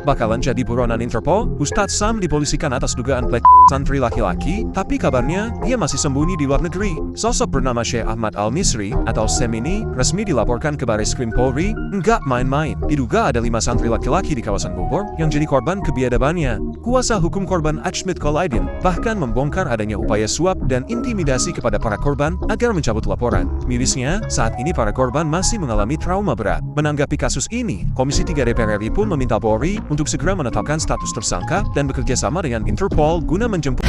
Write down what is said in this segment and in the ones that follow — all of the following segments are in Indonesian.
bakalan jadi buronan Interpol. Ustadz Sam dipolisikan atas dugaan pelecehan santri laki-laki, tapi kabarnya dia masih sembunyi di luar negeri. Sosok bernama Syekh Ahmad Al-Misri atau Sam ini resmi dilaporkan ke Barreskrim Polri. Nggak main-main, diduga ada 5 santri laki-laki di kawasan Bogor yang jadi korban kebiadabannya. Kuasa hukum korban Ajmid Kolaidin bahkan membongkar adanya upaya suap dan intimidasi kepada para korban agar mencabut laporan. Mirisnya, saat ini para korban masih mengalami trauma berat. Menanggapi kasus ini, Komisi 3 DPR RI pun meminta Polri untuk segera menetapkan status tersangka dan bekerja sama dengan Interpol guna menjemput.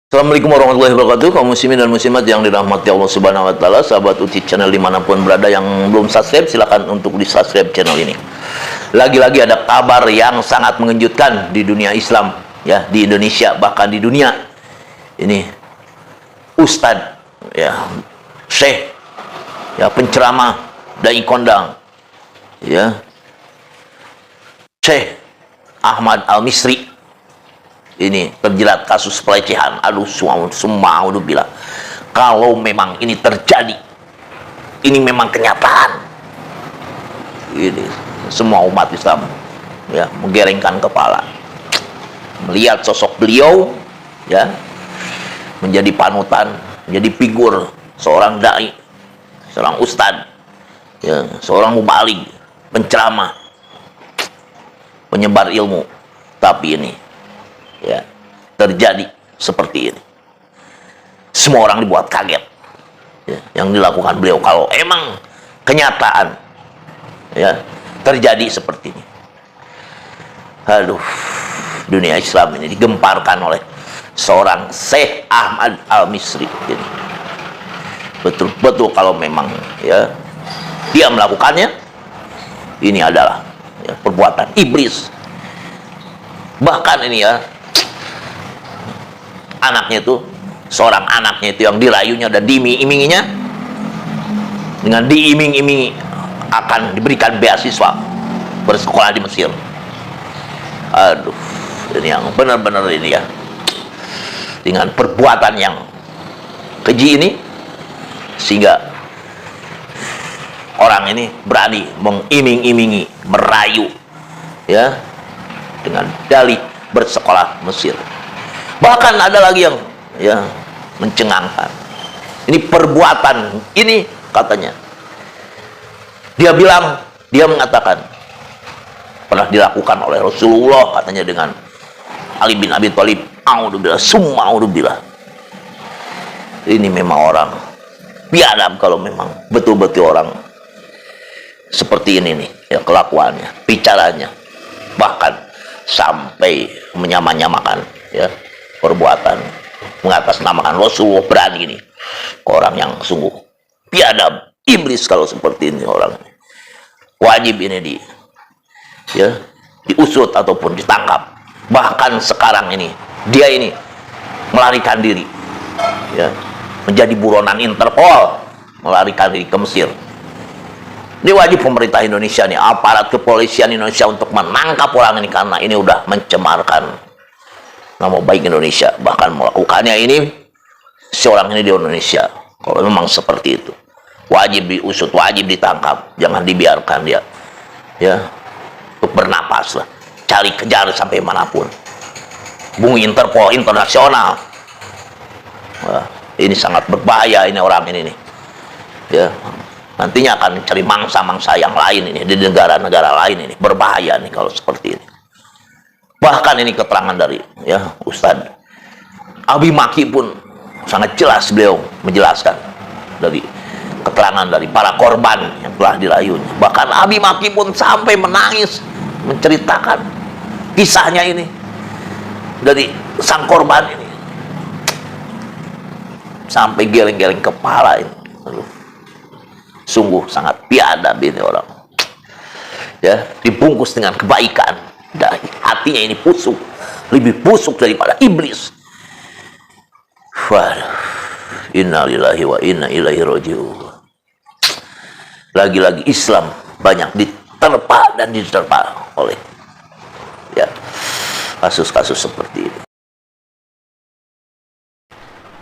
Assalamualaikum warahmatullahi wabarakatuh, kaum muslimin dan muslimat yang dirahmati Allah Subhanahu wa taala, sahabat UTI channel dimanapun berada. Yang belum subscribe silakan untuk di subscribe channel ini. Lagi-lagi ada kabar yang sangat mengejutkan di dunia Islam, ya, di Indonesia bahkan di dunia. Ini Ustadz, ya, Syekh, ya, penceramah, dai kondang, ya, Syekh Ahmad Al-Misri ini terjerat kasus pelecehan. Aduh, semua udah bilang kalau memang ini terjadi, ini memang kenyataan, ini semua umat Islam, ya, menggelengkan kepala melihat sosok beliau, ya, menjadi panutan, menjadi figur seorang dai, seorang ustadz, ya, seorang mubaligh, penceramah, penyebar ilmu. Tapi ini, ya, terjadi seperti ini. Semua orang dibuat kaget, ya, yang dilakukan beliau. Kalau emang kenyataan, ya, terjadi seperti ini, aduh, dunia Islam ini digemparkan oleh seorang Syekh Ahmad Al-Misri ini. Betul-betul kalau memang, ya, dia melakukannya, ini adalah, ya, perbuatan iblis. Bahkan ini, ya, anaknya itu, seorang anaknya itu yang dirayunya dan diiming-iminginya, dengan diiming-imingi akan diberikan beasiswa bersekolah di Mesir. Aduh, ini yang benar-benar ini, ya, dengan perbuatan yang keji ini, sehingga orang ini berani mengiming-imingi, merayu, ya, dengan dalih bersekolah Mesir. Bahkan ada lagi yang, ya, mencengangkan. Ini perbuatan ini, katanya, dia bilang, dia mengatakan pernah dilakukan oleh Rasulullah, katanya, dengan Ali bin Abi Thalib. Audzubillah, semua audzubillah. Ini memang orang biadab kalau memang betul-betul orang seperti ini nih, ya, kelakuannya, bicaranya, bahkan sampai menyamakan, ya, perbuatan mengatasnamakan Rasulullah. Berani ini orang yang sungguh biadab, iblis kalau seperti ini orang. Wajib ini ya, diusut ataupun ditangkap. Bahkan sekarang ini dia ini melarikan diri, ya, menjadi buronan Interpol, melarikan diri ke Mesir. Ini wajib pemerintah Indonesia nih, aparat kepolisian Indonesia untuk menangkap orang ini, karena ini udah mencemarkan nama baik Indonesia. Bahkan melakukannya ini seorang ini di Indonesia. Kalau memang seperti itu, wajib diusut, wajib ditangkap, jangan dibiarkan dia, ya, untuk bernapas lah, cari kejar sampai manapun. Bunyi Interpol internasional. Wah, ini sangat berbahaya ini orang ini nih, ya, nantinya akan cari mangsa-mangsa yang lain ini di negara-negara lain ini. Berbahaya nih kalau seperti ini. Bahkan ini keterangan dari, ya, Ustadz Abi Maki pun sangat jelas beliau menjelaskan dari keterangan dari para korban yang telah dirayunya. Bahkan Abi Maki pun sampai menangis menceritakan kisahnya ini dari sang korban ini, sampai geleng-geleng kepala ini. Aduh, sungguh sangat biadab ini orang, ya, dibungkus dengan kebaikan. Dan hatinya ini busuk, lebih busuk daripada iblis. Waduh, innalillahi wa inna ilaihi raji'un. Lagi-lagi Islam banyak diterpa dan diterpa oleh ya kasus-kasus seperti ini.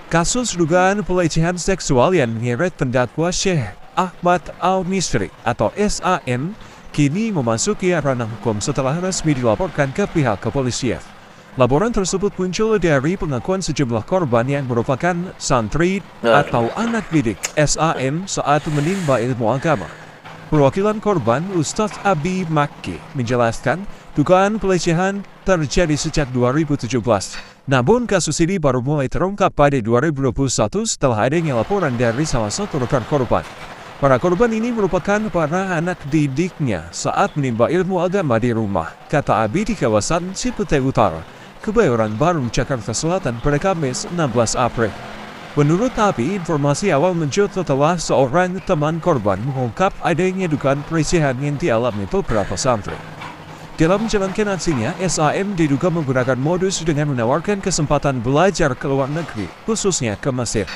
Kasus dugaan pelecehan seksual yang menyeret pendakwa Syekh Ahmad Al-Misri atau SAM kini memasuki ranah hukum setelah resmi dilaporkan ke pihak kepolisian. Laporan tersebut muncul dari pengakuan sejumlah korban yang merupakan santri atau anak didik SAM saat menimba ilmu agama. Perwakilan korban Ustadz Abi Makki menjelaskan dugaan pelecehan terjadi sejak 2017. Namun kasus ini baru mulai terungkap pada 2021 setelah adanya laporan dari salah satu rekan korban. Para korban ini merupakan para anak didiknya saat menimba ilmu agama di rumah, kata Abi di kawasan Cipete Utara, Kebayoran Baru, Jakarta Selatan pada Kamis 16 April. Menurut Abi, informasi awal muncul setelah seorang teman korban mengungkap adanya dugaan pelecehan yang dialami beberapa santri. Dalam menjalankan aksinya, SAM diduga menggunakan modus dengan menawarkan kesempatan belajar ke luar negeri, khususnya ke Mesir.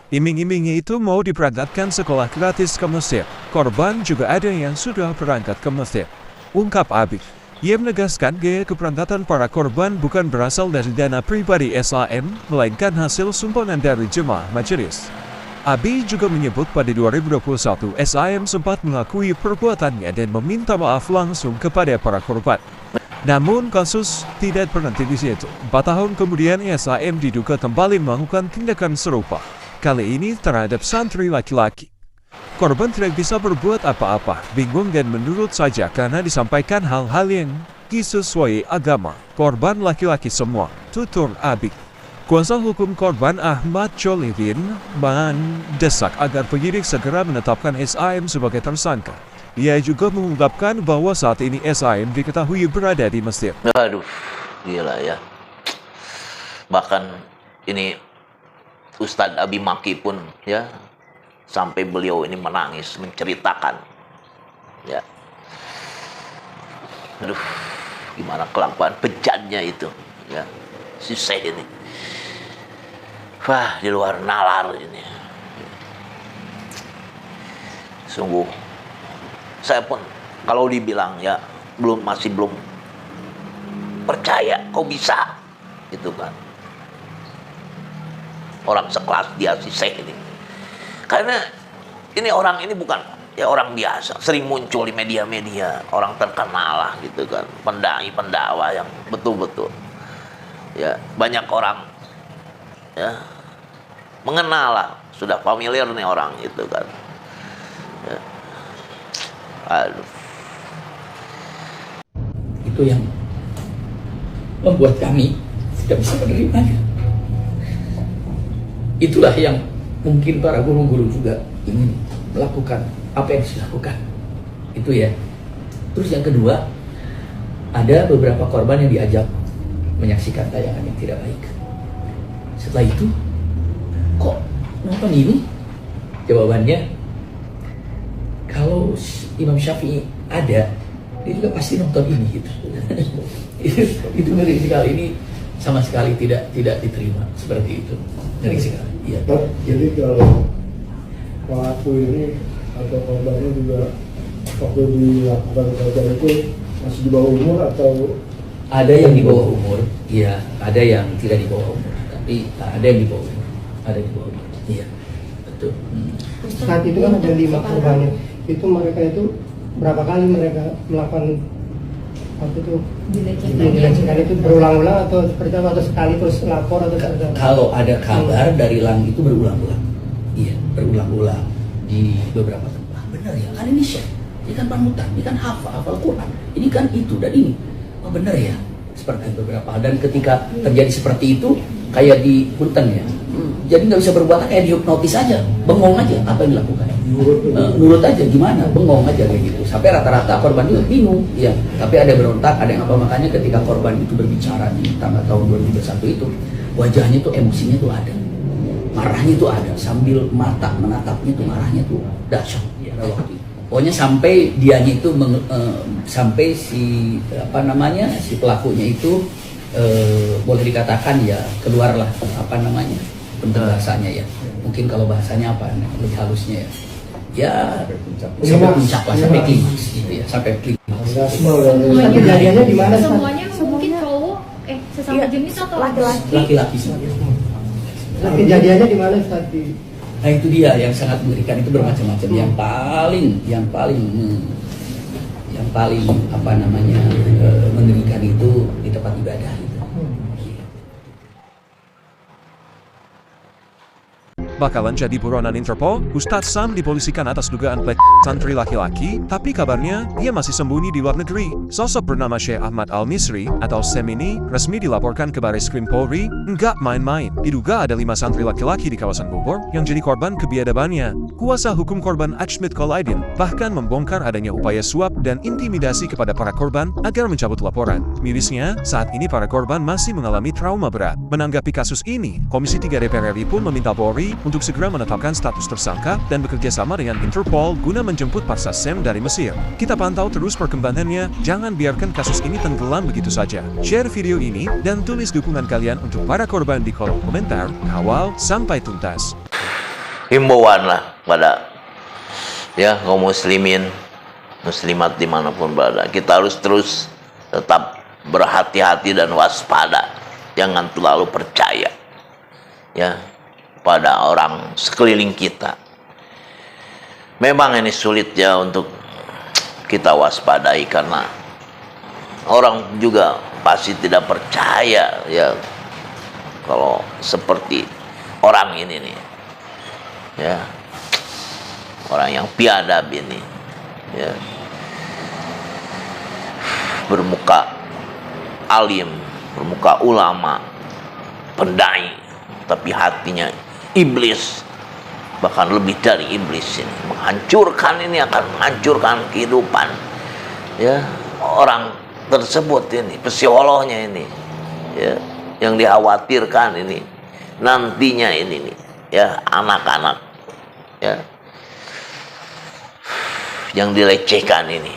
Iming-imingnya itu mau diberangkatkan sekolah gratis ke Mesir. Korban juga ada yang sudah berangkat ke Mesir, ungkap Abi. Ia menegaskan gaya keberangkatan para korban bukan berasal dari dana pribadi SAM, melainkan hasil sumbangan dari jemaah majelis. Abi juga menyebut pada 2021 SAM sempat mengakui perbuatannya dan meminta maaf langsung kepada para korban. Namun kasus tidak berhenti di situ. 4 tahun kemudian SAM diduga kembali melakukan tindakan serupa, kali ini terhadap santri laki-laki. Korban tidak bisa berbuat apa-apa, bingung dan menurut saja karena disampaikan hal-hal yang disesuai agama. Korban laki-laki semua, tutur Abi. Kuasa hukum korban Ahmad Jolivin mendesak agar penyidik segera menetapkan SAM sebagai tersangka. Ia juga mengungkapkan bahwa saat ini SAM diketahui berada di Mesir. Aduh, gila ya. Bahkan ini Ustadz Abi Makki pun ya, sampai beliau ini menangis menceritakan ya. Aduh, gimana kelakuan bejatnya itu ya, si Syekh ini. Wah, di luar nalar ini. Sungguh saya pun kalau dibilang ya masih belum percaya kok bisa gitu kan. Orang sekelas dia si Syekh ini. Karena ini orang ini bukan ya orang biasa, sering muncul di media-media, orang terkenal lah gitu kan, pendai pendakwa yang betul-betul ya banyak orang ya mengenal lah, sudah familiar nih orang itu kan ya. Aduh. Itu yang membuat kami tidak bisa menerimanya. Itulah yang mungkin para guru-guru juga ingin melakukan apa yang dilakukan. Itu ya. Terus yang kedua, ada beberapa korban yang diajak menyaksikan tayangan yang tidak baik. Setelah itu, kok nonton ini? Jawabannya, kalau Imam Syafi'i ada, dia juga pasti nonton ini gitu. Itu ngeri sekali, ini sama sekali tidak diterima seperti itu. Ngeri sekali. Iya. Jadi kalau pelaku ini atau korbannya juga waktu dilakukan kejahatan itu masih di bawah umur atau? Ada yang di bawah umur, iya. Ada yang tidak di bawah umur, tapi ada yang di bawah umur. Ada di bawah umur, iya. Betul. Saat itu kan ada 5 korbannya. Itu mereka itu berapa kali mereka melakukan waktu itu dilecehkan itu berulang-ulang atau seperti apa, atau sekali terus lapor atau seperti apa? Kalau ada kabar dari Lang itu berulang-ulang, iya, berulang-ulang di beberapa tempat. Benar ya, kan ini Syekh, ini kan panutan, ini kan hafal Quran, ini kan itu dan ini. Oh benar ya, seperti beberapa hal. Dan ketika terjadi seperti itu, kayak di punten ya, jadi nggak bisa berbuat, kayak dihipnotis aja, bengong aja apa yang dilakukan. Nurut aja gimana, bengong aja kayak gitu. Sampai rata-rata korban juga bingung, ya. Tapi ada berontak, ada yang apa, makanya ketika korban itu berbicara di tanggal tahun 2021 itu, wajahnya tuh emosinya tuh ada, marahnya tuh ada, sambil mata menatapnya tuh marahnya tuh dahsyat. Ya, waktu itu. Pokoknya sampai dianya itu sampai si apa namanya si pelakunya itu boleh dikatakan ya keluarlah apa namanya bentuk bahasanya ya. Mungkin kalau bahasanya apa lebih halusnya ya. Ya sampai puncak lah, sampai klimaks gitu ya, sampai klimaks. Tapi kejadiannya di mana? Semuanya mungkin cowok, sesama jenis atau laki-laki? Laki-laki semua. Kejadiannya di mana saat di? Nah itu dia yang sangat mengerikan, itu bermacam-macam. Yang paling apa namanya mengerikan itu di tempat ibadah itu. Bakalan jadi buronan Interpol, Ustadz Sam dipolisikan atas dugaan santri laki-laki, tapi kabarnya dia masih sembunyi di luar negeri. Sosok bernama Syekh Ahmad Al-Misri atau Sam ini resmi dilaporkan ke Barreskrim Polri, nggak main-main. Diduga ada 5 santri laki-laki di kawasan Bogor yang jadi korban kebiadabannya. Kuasa hukum korban Ajmid Kolaidin bahkan membongkar adanya upaya suap dan intimidasi kepada para korban agar mencabut laporan. Mirisnya, saat ini para korban masih mengalami trauma berat. Menanggapi kasus ini, Komisi 3 DPR RI pun meminta Polri untuk segera menetapkan status tersangka dan bekerja sama dengan Interpol guna menjemput paksa Sam dari Mesir. Kita pantau terus perkembangannya, jangan biarkan kasus ini tenggelam begitu saja. Share video ini dan tulis dukungan kalian untuk para korban di kolom komentar, kawal sampai tuntas. Himbauan lah pada kaum muslimin, muslimat dimanapun berada. Kita harus terus tetap berhati-hati dan waspada. Jangan terlalu percaya pada orang sekeliling kita. Memang ini sulit untuk kita waspadai karena orang juga pasti tidak percaya kalau seperti orang ini nih, orang yang biadab ini, bermuka alim, bermuka ulama, pendai, tapi hatinya iblis, bahkan lebih dari iblis ini. Menghancurkan ini, akan menghancurkan kehidupan orang tersebut ini, psikolognya ini, yang dikhawatirkan ini nantinya ini nih, anak-anak yang dilecehkan ini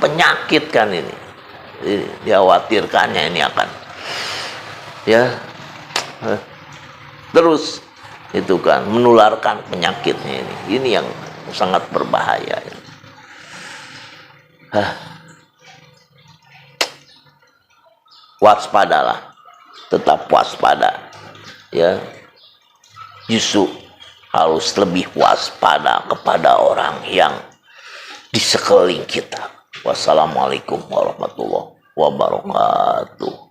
penyakit kan ini dikhawatirkannya ini akan terus itu kan menularkan penyakitnya ini yang sangat berbahaya. Waspadalah, tetap waspada justru harus lebih waspada kepada orang yang di sekeliling kita. Wassalamualaikum warahmatullahi wabarakatuh.